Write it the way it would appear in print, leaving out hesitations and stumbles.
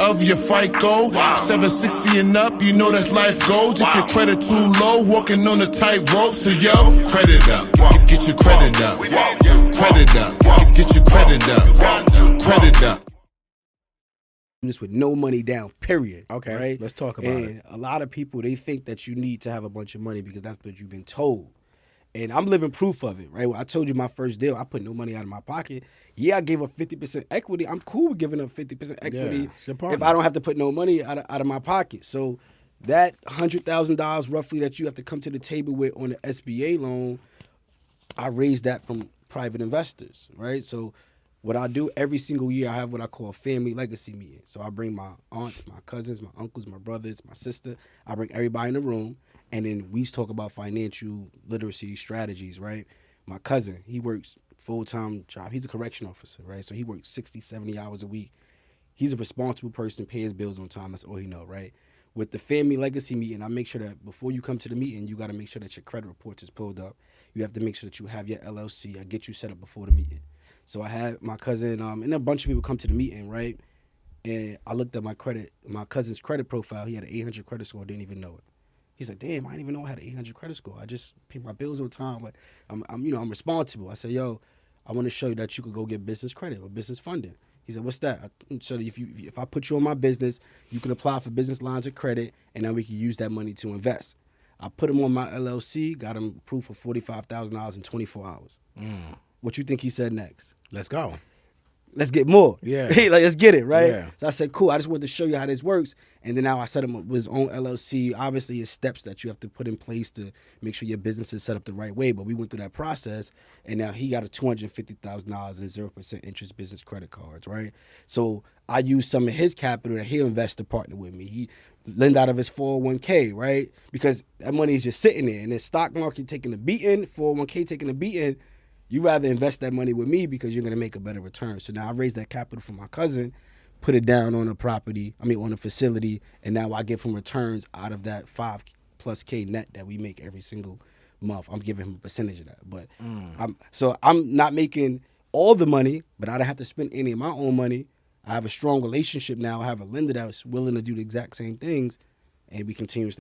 of your FICO. 760 and up, you know that's life goals. If your credit too low, walking on a tightrope. So yo, credit up, get your credit up. Credit up, get your credit up. Credit up. This with no money down, period. Okay, right? let's talk about it. And a lot of people, they think that you need to have a bunch of money because that's what you've been told. And I'm living proof of it, right? When I told you my first deal, I put no money out of my pocket. Yeah, I gave up 50% equity. I'm cool with giving up 50% equity if I don't have to put no money out of my pocket. So that $100,000 roughly that you have to come to the table with on the SBA loan, I raised that from private investors, right? So what I do every single year, I have what I call a family legacy meeting. So I bring my aunts, my cousins, my uncles, my brothers, my sister. I bring everybody in the room, and then we talk about financial literacy strategies, right? My cousin, he works full-time job. He's a correction officer, right? So he works 60, 70 hours a week. He's a responsible person, pay his bills on time. That's all he know, right? With the family legacy meeting, I make sure that before you come to the meeting, you got to make sure that your credit reports is pulled up. You have to make sure that you have your LLC. I get you set up before the meeting. So I had my cousin, and a bunch of people come to the meeting, right? And I looked at my cousin's credit profile. He had an 800 credit score, didn't even know it. He's like, damn, I didn't even know I had an 800 credit score. I just pay my bills on time. Like, I'm responsible. I said, yo, I want to show you that you could go get business credit or business funding. He said, what's that? So if I put you on my business, you can apply for business lines of credit, and then we can use that money to invest. I put him on my LLC, got him approved for $45,000 in 24 hours. What you think he said next? Let's go. Let's get more. Yeah. Like, let's get it, right? Yeah. So I said, cool. I just wanted to show you how this works. And then now I set him up with his own LLC. Obviously, it's steps that you have to put in place to make sure your business is set up the right way. But we went through that process, and now he got a $250,000 in 0% interest business credit cards, right? So I used some of his capital that he'll invest to partner with me. He lend out of his 401k, right? Because that money is just sitting there. And the stock market taking a beating, 401k taking a beating. You rather invest that money with me because you're going to make a better return. So now I raised that capital from my cousin, put it down on on a facility, and now I get from returns out of that 5+ K net that we make every single month. I'm giving him a percentage of that. But I'm not making all the money, but I don't have to spend any of my own money. I have a strong relationship now. I have a lender that's willing to do the exact same things, and we continuously